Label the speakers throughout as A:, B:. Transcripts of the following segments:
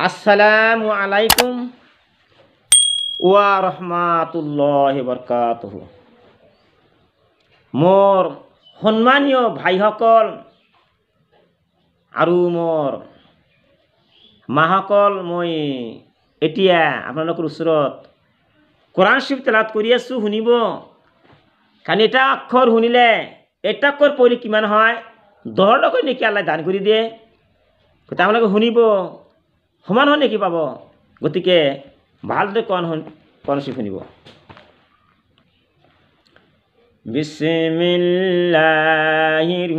A: আসসালামু আলাইকুম ওয়া রাহমাতুল্লাহি ওয়া বারাকাতুহু। মোর সন্মানীয় ভাইসকল আৰু মোর মাসকল, মই এতিয়া আপোনালোকৰ ওচৰত কোরআন শরীফ তেলাওয়াত কৰি আছোঁ, শুনিব। কাৰণ এটা অক্ষৰ শুনিলে এটা অক্ষৰ পঢ়িলে কিমান হয়? 10 টকা নেকি আল্লাহ দান কৰি দিয়ে। আপোনালোকে শুনিব, সমান হয় নেকি পাব? গতিকে ভালদৰে কোরআন শরীফ শুনিব। বিসমিল্লাহির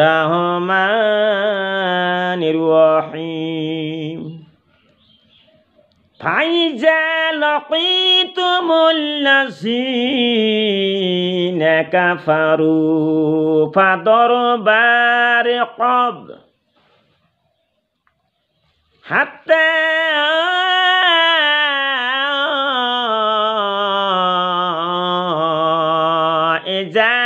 A: রহমানির রহিম। ফাইজা লাকিতুমুল্লাযীনা কাফারু ফাদরবার রিকাব হাত্তা ইযা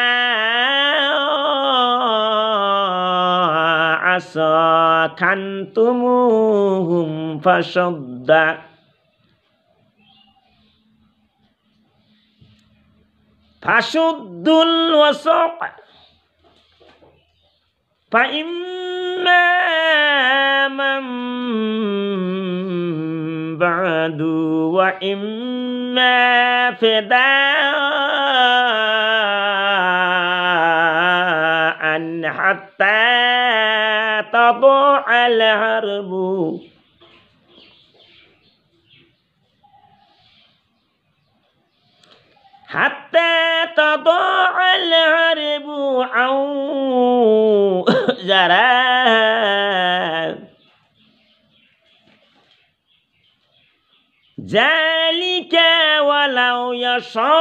A: আসাখানতুমুহুম ফাশুদ্দুল ওয়াসাক ফাইম্মা মান বাদু ওয়া ইম্মা ফিদাআন হাত্তা তাদুআল হারবু হাত্তা তাদুআল হারবু আও যারা যালিকা ওয়ালাউ ইয়াশাআল্লাহু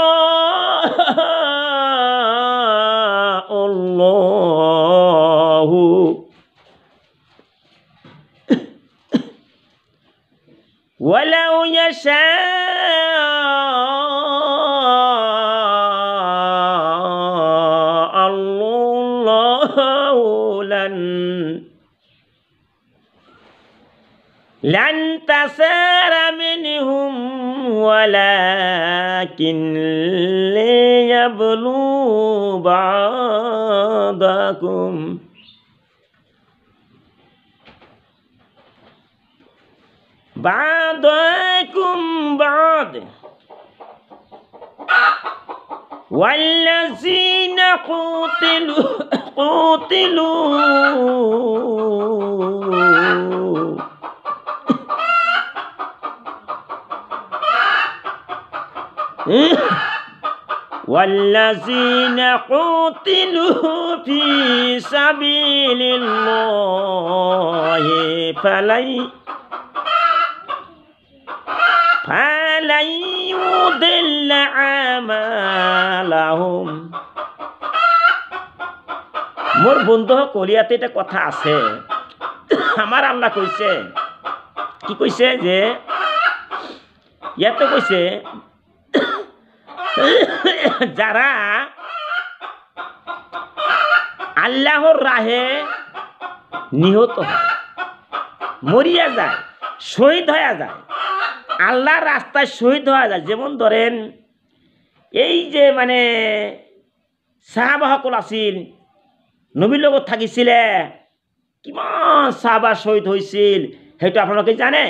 A: ওয়ালাউ ইয়াশাআল্লাহু লান তাসারা মিনহুম ওয়ালাকিন লিয়াবলু বা'দাকুম বা'দ ওয়াল্লাযীনা কুতিলু والذين قتلوا في سبيل الله فلن يضل أعمالهم। মোর বন্ধু কলিয়াতে এটা কথা আছে। আমার আল্লাহ কইছে, কি কইছে যে ইয়াতে কইছে যারা আল্লাহর রাহে নিহত হয়, মরিয়া যায়, শহীদ হয়ে যায়, আল্লাহর রাস্তায় শহীদ হয়ে যায়। যেমন ধরেন এই যে মানে সাহাবাসকল আছিল, নবীর লগত থাকিছিলে, কিমান সাহাবা শহীদ হয়েছিল সেইটো আপোনালোকে জানে।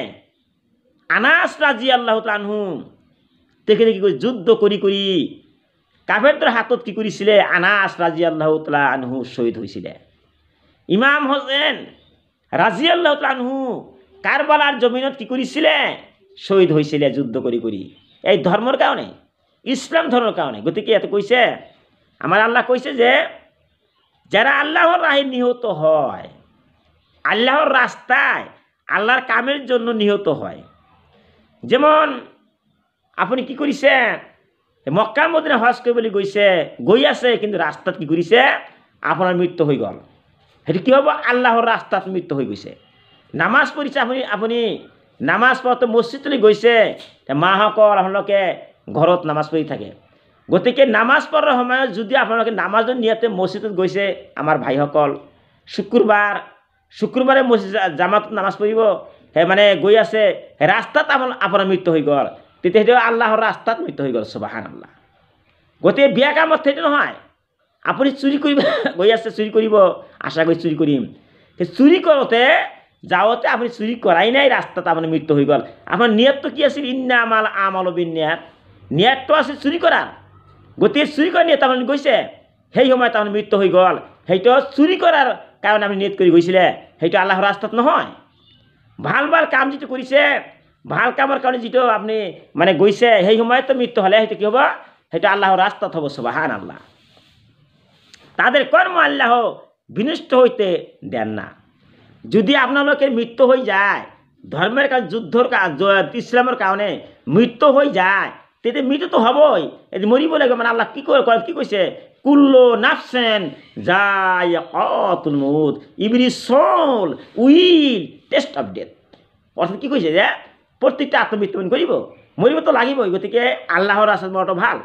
A: আনাস রাদিয়াল্লাহু তাআলা আনহু তেখেতে কি করে যুদ্ধ করি করি কাফেরদের হাতত কি করেছিলে? আনাস রাদিয়াল্লাহু তাআলা আনহু শহীদ হয়েছিলে। ইমাম হোসেন রাদিয়াল্লাহু তাআলা আনহু কারবালার জমিনত কি করেছিলে? শহীদ হয়েছিলে যুদ্ধ করি করি। এই ধর্মের কারণে, ইসলাম ধর্মের কারণে। গতিকে এত কইছে আমার আল্লাহ কইছে যে যারা আল্লাহর রাহে নিহত হয়, আল্লাহর রাস্তায় আল্লাহর কামের জন্য নিহত হয়। যেমন আপনি কি করিছে? মক্কা মদিনা হজ কৰিবলৈ গৈছে, গৈ আছে, কিন্তু রাস্তাত কি কৰিছে? আপোনাৰ মৃত্যু হৈ গ'ল। সেইটো কি হ'ব? আল্লাহৰ ৰাস্তাত মৃত্যু হৈ গৈছে। নামাজ পঢ়িছে আপুনি নামাজ পঢ়োঁতে মছজিদলৈ গৈছে, মাসকল আপোনালোকে ঘৰত নামাজ পঢ়ি থাকে। গতিকে নামাজ পঢ়াৰ সময়ত যদি আপোনালোকে নামাজৰ নিয়তে মছজিদত গৈছে, আমাৰ ভাইসকল শুক্ৰবাৰে মছজিদ জামাত নামাজ পঢ়িব, মানে গৈ আছে ৰাস্তাত আপোনাৰ মৃত্যু হৈ গ'ল, তেতিয়া সেইটো আল্লাহৰ ৰাস্তাত মৃত্যু হৈ গ'ল। সুবহানাল্লাহ। গতিকে বিয়া কামত সেইটো নহয়। আপুনি চুৰি কৰিব গৈ আছে, চুৰি কৰিব আশা কৰি চুৰি কৰিম, সেই চুৰি কৰোঁতে যাওঁতে আপুনি চুৰি কৰাই নাই, ৰাস্তাত আপুনি মৃত্যু হৈ গ'ল। আপোনাৰ নিয়তটো কি আছিল? ইন্নামাল আমালু বিন্নিয়াত, নিয়তটো আছিল চুৰি কৰাৰ। গতিকে চুৰি কৰা নিয়ত আপুনি গৈছে, সেই সময়ত আপুনি মৃত্যু হৈ গ'ল, সেইটো চুৰি কৰাৰ কাৰণে আপুনি নিয়ত কৰি গৈছিলে, সেইটো আল্লাহৰ ৰাস্তাত নহয়। ভাল ভাল কাম যিটো কৰিছে, ভাল কামৰ কাৰণে যিটো আপুনি মানে গৈছে, সেই সময়তো মৃত্যু হ'লে সেইটো কি হ'ব? সেইটো আল্লাহর রাস্তাত হব। সুবহানাল্লাহ। তাদের কর্ম আল্লাহ বিনষ্ট হইতে দেন না। যদি আপনাদের মৃত্যু হয়ে যায়, ধর্মের কাজ, যুদ্ধর কাজ, ইসলামের কারণে মৃত্যু হয়ে যায়, তেতে মৃত্যু তো হবই, এটি মরিব লাগবে। মানে আল্লাহ কি কইছে? কুল্লো নাফসেন যায়কাতুল মউত, every soul will taste of death. অর্থাৎ কি কইছে? যে প্রত্যেকটা আত্মমৃত্যুবরণ করিব, মরিব তো লাগিবই। গতিকে আল্লাহর রাস্তাত মরাটা ভাল।